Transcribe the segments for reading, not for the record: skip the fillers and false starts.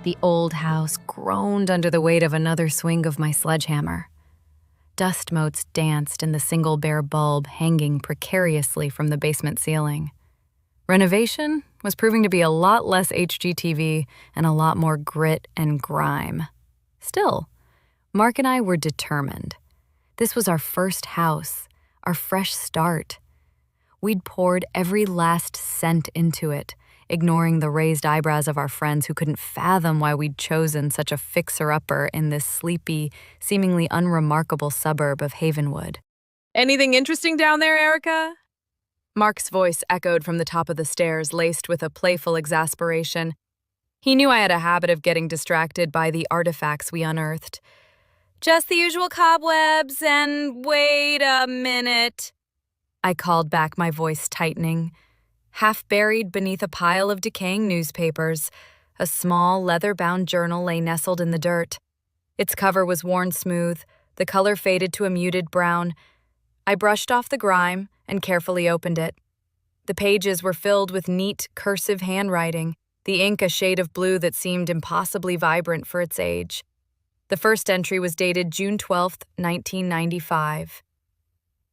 The old house groaned under the weight of another swing of my sledgehammer. Dust motes danced in the single bare bulb hanging precariously from the basement ceiling. Renovation was proving to be a lot less HGTV and a lot more grit and grime. Still, Mark and I were determined. This was our first house, our fresh start. We'd poured every last cent into it, ignoring the raised eyebrows of our friends who couldn't fathom why we'd chosen such a fixer-upper in this sleepy, seemingly unremarkable suburb of Havenwood. Anything interesting down there, Erica? Mark's voice echoed from the top of the stairs, laced with a playful exasperation. He knew I had a habit of getting distracted by the artifacts we unearthed. Just the usual cobwebs and wait a minute, I called back, my voice tightening. Half buried beneath a pile of decaying newspapers, a small leather-bound journal lay nestled in the dirt. Its cover was worn smooth, the color faded to a muted brown. I brushed off the grime and carefully opened it. The pages were filled with neat, cursive handwriting, the ink a shade of blue that seemed impossibly vibrant for its age. The first entry was dated June 12, 1995.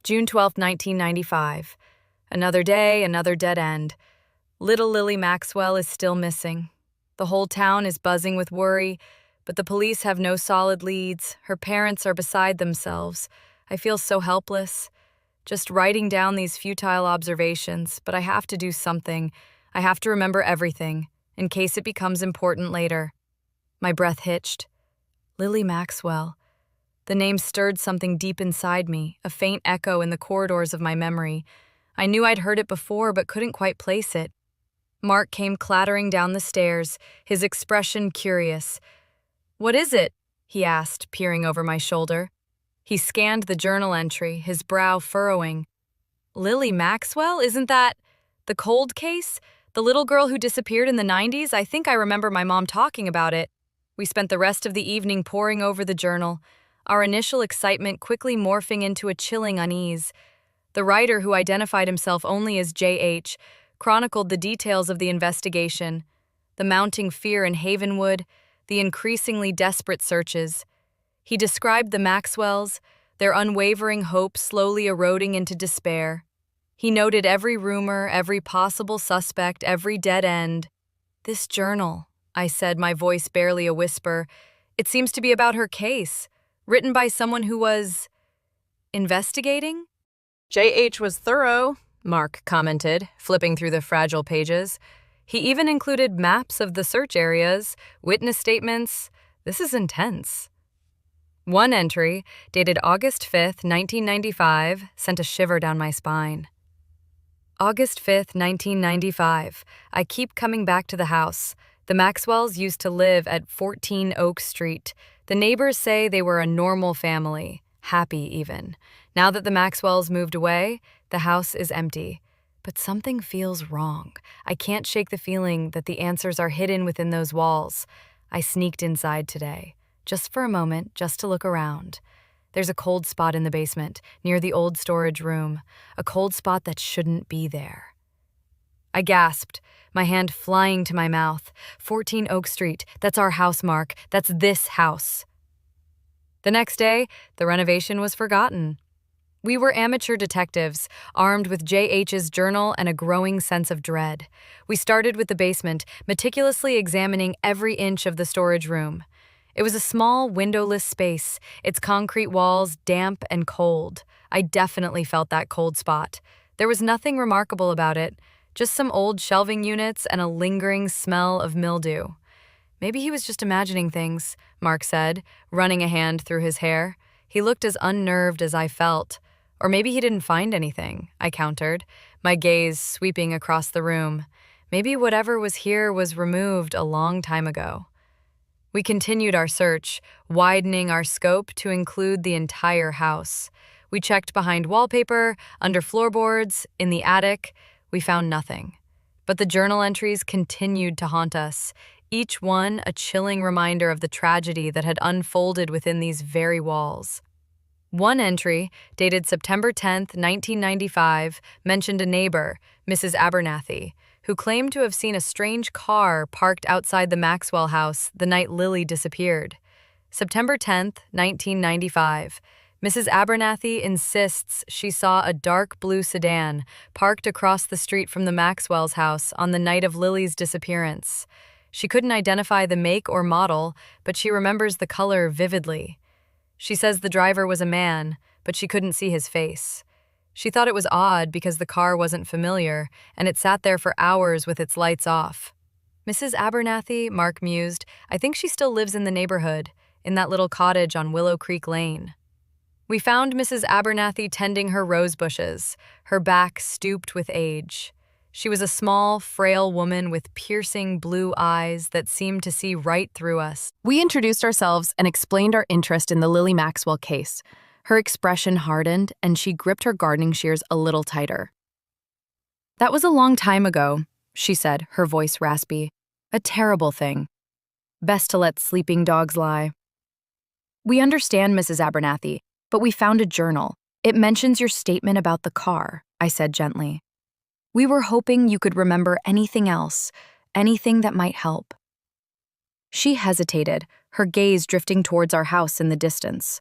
June 12, 1995. Another day, another dead end. Little Lily Maxwell is still missing. The whole town is buzzing with worry, but the police have no solid leads. Her parents are beside themselves. I feel so helpless. Just writing down these futile observations, but I have to do something. I have to remember everything, in case it becomes important later. My breath hitched. Lily Maxwell. The name stirred something deep inside me, a faint echo in the corridors of my memory. I knew I'd heard it before, but couldn't quite place it. Mark came clattering down the stairs, his expression curious. "What is it?" he asked, peering over my shoulder. He scanned the journal entry, his brow furrowing. "Lily Maxwell? Isn't that the cold case? The little girl who disappeared in the 90s? I think I remember my mom talking about it." We spent the rest of the evening poring over the journal, our initial excitement quickly morphing into a chilling unease. The writer, who identified himself only as J.H., chronicled the details of the investigation, the mounting fear in Havenwood, the increasingly desperate searches. He described the Maxwells, their unwavering hope slowly eroding into despair. He noted every rumor, every possible suspect, every dead end. "This journal," I said, my voice barely a whisper, "it seems to be about her case, written by someone who was investigating?" "J.H. was thorough," Mark commented, flipping through the fragile pages. "He even included maps of the search areas, witness statements. This is intense." One entry, dated August 5th, 1995, sent a shiver down my spine. August 5th, 1995. I keep coming back to the house. The Maxwells used to live at 14 Oak Street. The neighbors say they were a normal family, happy even. Now that the Maxwells moved away, the house is empty. But something feels wrong. I can't shake the feeling that the answers are hidden within those walls. I sneaked inside today, just for a moment, just to look around. There's a cold spot in the basement, near the old storage room, a cold spot that shouldn't be there. I gasped, my hand flying to my mouth. 14 Oak Street, that's our house, Mark. That's this house. The next day, the renovation was forgotten. We were amateur detectives, armed with J.H.'s journal and a growing sense of dread. We started with the basement, meticulously examining every inch of the storage room. It was a small, windowless space, its concrete walls damp and cold. I definitely felt that cold spot. There was nothing remarkable about it, just some old shelving units and a lingering smell of mildew. "Maybe he was just imagining things," Mark said, running a hand through his hair. He looked as unnerved as I felt. "Or maybe he didn't find anything," I countered, my gaze sweeping across the room. "Maybe whatever was here was removed a long time ago." We continued our search, widening our scope to include the entire house. We checked behind wallpaper, under floorboards, in the attic. We found nothing. But the journal entries continued to haunt us, each one a chilling reminder of the tragedy that had unfolded within these very walls. One entry, dated September 10th, 1995, mentioned a neighbor, Mrs. Abernathy, who claimed to have seen a strange car parked outside the Maxwell house the night Lily disappeared. September 10th, 1995. Mrs. Abernathy insists she saw a dark blue sedan parked across the street from the Maxwell's house on the night of Lily's disappearance. She couldn't identify the make or model, but she remembers the color vividly. She says the driver was a man, but she couldn't see his face. She thought it was odd because the car wasn't familiar, and it sat there for hours with its lights off. Mrs. Abernathy, Mark mused, I think she still lives in the neighborhood, in that little cottage on Willow Creek Lane. We found Mrs. Abernathy tending her rose bushes, her back stooped with age. She was a small, frail woman with piercing blue eyes that seemed to see right through us. We introduced ourselves and explained our interest in the Lily Maxwell case. Her expression hardened, and she gripped her gardening shears a little tighter. That was a long time ago, she said, her voice raspy. A terrible thing. Best to let sleeping dogs lie. We understand, Mrs. Abernathy, but we found a journal. It mentions your statement about the car, I said gently. We were hoping you could remember anything else, anything that might help. She hesitated, her gaze drifting towards our house in the distance.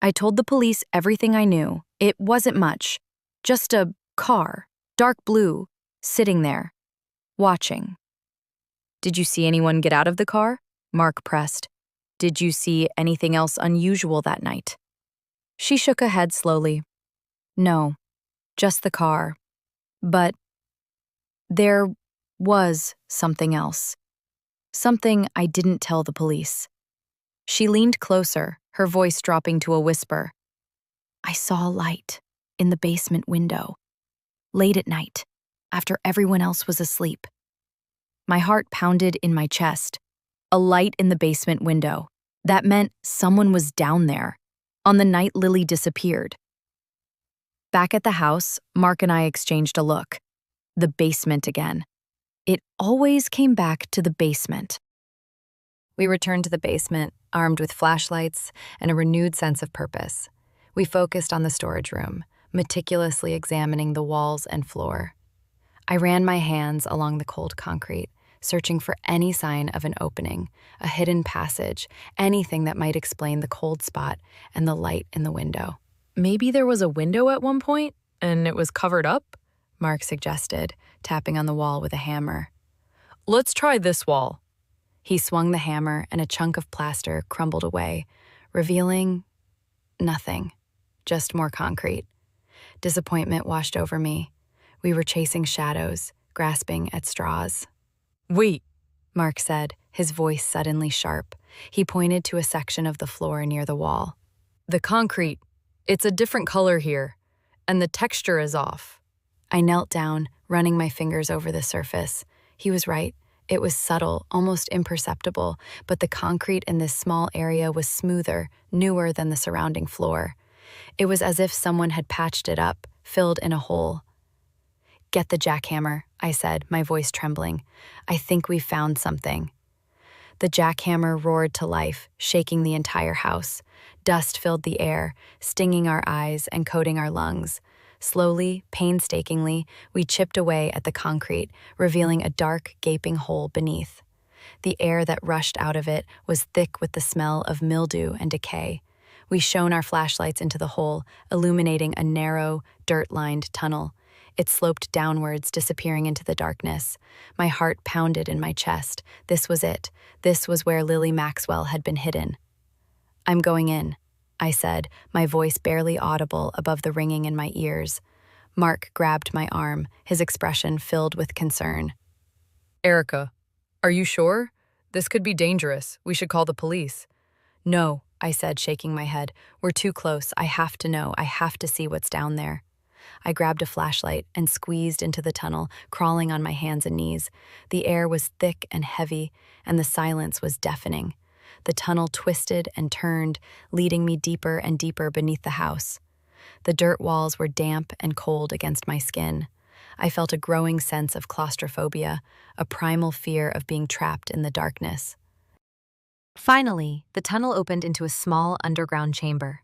I told the police everything I knew. It wasn't much. Just a car, dark blue, sitting there, watching. Did you see anyone get out of the car? Mark pressed. Did you see anything else unusual that night? She shook her head slowly. No, just the car. But there was something else. Something I didn't tell the police. She leaned closer, her voice dropping to a whisper. I saw a light in the basement window, late at night, after everyone else was asleep. My heart pounded in my chest. A light in the basement window. That meant someone was down there, on the night Lily disappeared. Back at the house, Mark and I exchanged a look. The basement again. It always came back to the basement. We returned to the basement, armed with flashlights and a renewed sense of purpose. We focused on the storage room, meticulously examining the walls and floor. I ran my hands along the cold concrete, searching for any sign of an opening, a hidden passage, anything that might explain the cold spot and the light in the window. Maybe there was a window at one point, and it was covered up? Mark suggested, tapping on the wall with a hammer. Let's try this wall. He swung the hammer, and a chunk of plaster crumbled away, revealing nothing, just more concrete. Disappointment washed over me. We were chasing shadows, grasping at straws. Wait, Mark said, his voice suddenly sharp. He pointed to a section of the floor near the wall. The concrete, it's a different color here, and the texture is off. I knelt down, running my fingers over the surface. He was right. It was subtle, almost imperceptible, but the concrete in this small area was smoother, newer than the surrounding floor. It was as if someone had patched it up, filled in a hole. Get the jackhammer, I said, my voice trembling. I think we've found something. The jackhammer roared to life, shaking the entire house. Dust filled the air, stinging our eyes and coating our lungs. Slowly, painstakingly, we chipped away at the concrete, revealing a dark, gaping hole beneath. The air that rushed out of it was thick with the smell of mildew and decay. We shone our flashlights into the hole, illuminating a narrow, dirt-lined tunnel. It sloped downwards, disappearing into the darkness. My heart pounded in my chest. This was it. This was where Lily Maxwell had been hidden. I'm going in, I said, my voice barely audible above the ringing in my ears. Mark grabbed my arm, his expression filled with concern. Erica, are you sure? This could be dangerous. We should call the police. No, I said, shaking my head. We're too close. I have to know. I have to see what's down there. I grabbed a flashlight and squeezed into the tunnel, crawling on my hands and knees. The air was thick and heavy, and the silence was deafening. The tunnel twisted and turned, leading me deeper and deeper beneath the house. The dirt walls were damp and cold against my skin. I felt a growing sense of claustrophobia, a primal fear of being trapped in the darkness. Finally, the tunnel opened into a small underground chamber.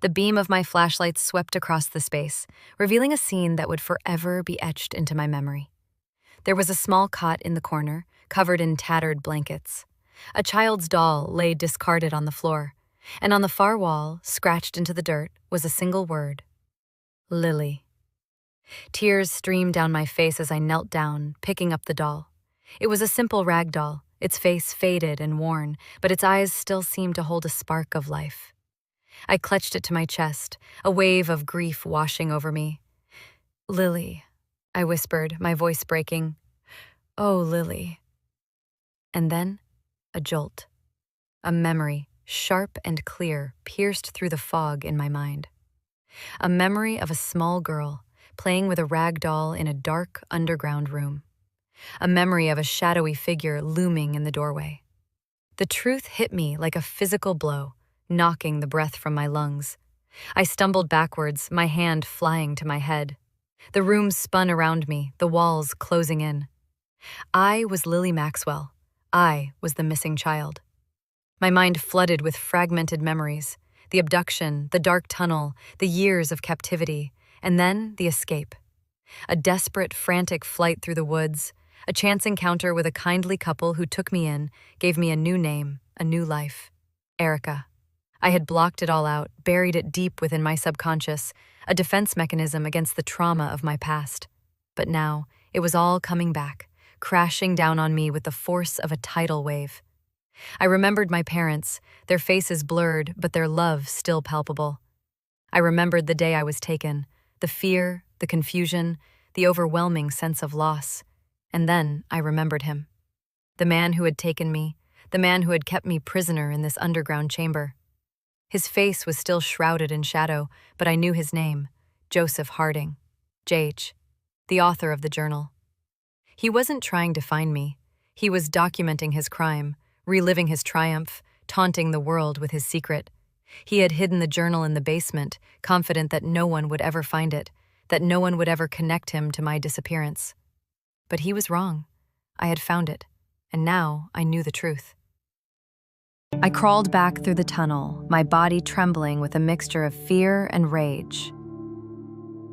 The beam of my flashlight swept across the space, revealing a scene that would forever be etched into my memory. There was a small cot in the corner, covered in tattered blankets. A child's doll lay discarded on the floor, and on the far wall, scratched into the dirt, was a single word: Lily. Tears streamed down my face as I knelt down, picking up the doll. It was a simple rag doll, its face faded and worn, but its eyes still seemed to hold a spark of life. I clutched it to my chest, a wave of grief washing over me. Lily, I whispered, my voice breaking. Oh, Lily. And then, a jolt. A memory, sharp and clear, pierced through the fog in my mind. A memory of a small girl playing with a rag doll in a dark, underground room. A memory of a shadowy figure looming in the doorway. The truth hit me like a physical blow, knocking the breath from my lungs. I stumbled backwards, my hand flying to my head. The room spun around me, the walls closing in. I was Lily Maxwell. I was the missing child. My mind flooded with fragmented memories, the abduction, the dark tunnel, the years of captivity, and then the escape. A desperate, frantic flight through the woods, a chance encounter with a kindly couple who took me in, gave me a new name, a new life. Erica. I had blocked it all out, buried it deep within my subconscious, a defense mechanism against the trauma of my past. But now, it was all coming back, crashing down on me with the force of a tidal wave. I remembered my parents, their faces blurred, but their love still palpable. I remembered the day I was taken, the fear, the confusion, the overwhelming sense of loss. And then I remembered him. The man who had taken me, the man who had kept me prisoner in this underground chamber. His face was still shrouded in shadow, but I knew his name, Joseph Harding, JH, the author of the journal. He wasn't trying to find me. He was documenting his crime, reliving his triumph, taunting the world with his secret. He had hidden the journal in the basement, confident that no one would ever find it, that no one would ever connect him to my disappearance. But he was wrong. I had found it, and now I knew the truth. I crawled back through the tunnel, my body trembling with a mixture of fear and rage.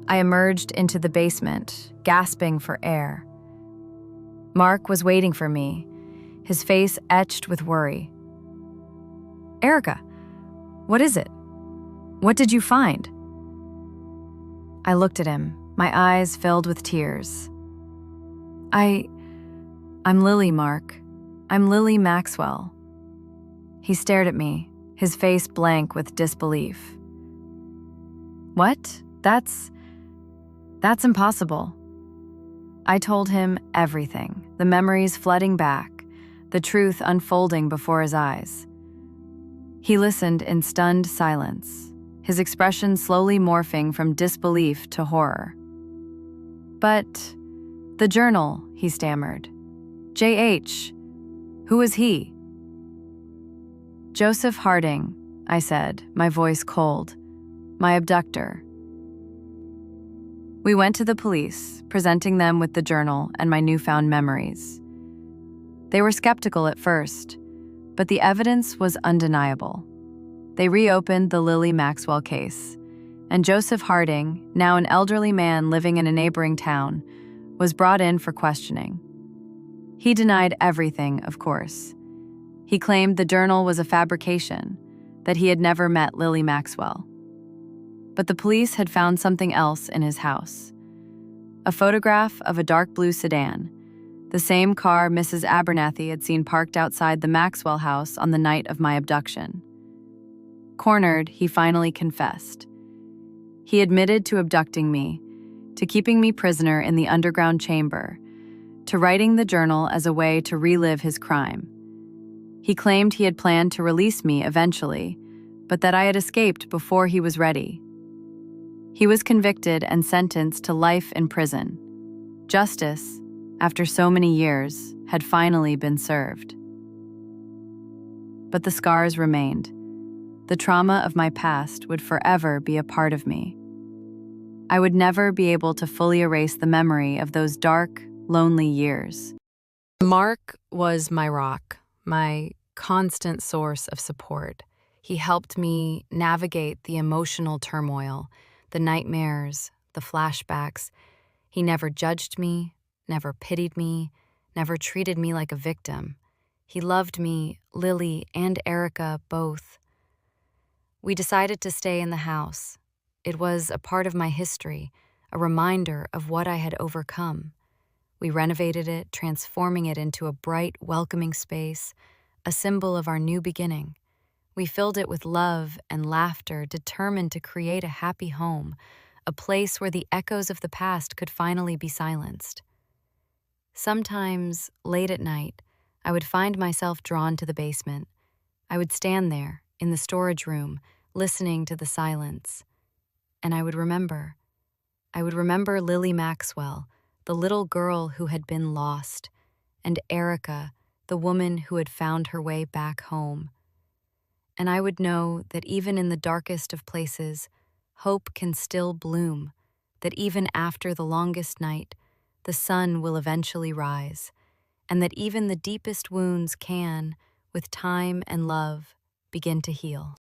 I emerged into the basement, gasping for air. Mark was waiting for me, his face etched with worry. Erica, what is it? What did you find? I looked at him, my eyes filled with tears. I'm Lily, Mark. I'm Lily Maxwell. He stared at me, his face blank with disbelief. What? That's impossible. I told him everything, the memories flooding back, the truth unfolding before his eyes. He listened in stunned silence, his expression slowly morphing from disbelief to horror. But the journal, he stammered. JH, who is he? Joseph Harding, I said, my voice cold. My abductor. We went to the police, presenting them with the journal and my newfound memories. They were skeptical at first, but the evidence was undeniable. They reopened the Lily Maxwell case, and Joseph Harding, now an elderly man living in a neighboring town, was brought in for questioning. He denied everything, of course. He claimed the journal was a fabrication, that he had never met Lily Maxwell. But the police had found something else in his house. A photograph of a dark blue sedan, the same car Mrs. Abernathy had seen parked outside the Maxwell house on the night of my abduction. Cornered, he finally confessed. He admitted to abducting me, to keeping me prisoner in the underground chamber, to writing the journal as a way to relive his crime. He claimed he had planned to release me eventually, but that I had escaped before he was ready. He was convicted and sentenced to life in prison. Justice, after so many years, had finally been served. But the scars remained. The trauma of my past would forever be a part of me. I would never be able to fully erase the memory of those dark, lonely years. Mark was my rock, my constant source of support. He helped me navigate the emotional turmoil, the nightmares, the flashbacks. He never judged me, never pitied me, never treated me like a victim. He loved me, Lily, and Erica both. We decided to stay in the house. It was a part of my history, a reminder of what I had overcome. We renovated it, transforming it into a bright, welcoming space, a symbol of our new beginning. We filled it with love and laughter, determined to create a happy home, a place where the echoes of the past could finally be silenced. Sometimes, late at night, I would find myself drawn to the basement. I would stand there, in the storage room, listening to the silence. And I would remember. I would remember Lily Maxwell, the little girl who had been lost, and Erica, the woman who had found her way back home. And I would know that even in the darkest of places, hope can still bloom, that even after the longest night, the sun will eventually rise, and that even the deepest wounds can, with time and love, begin to heal.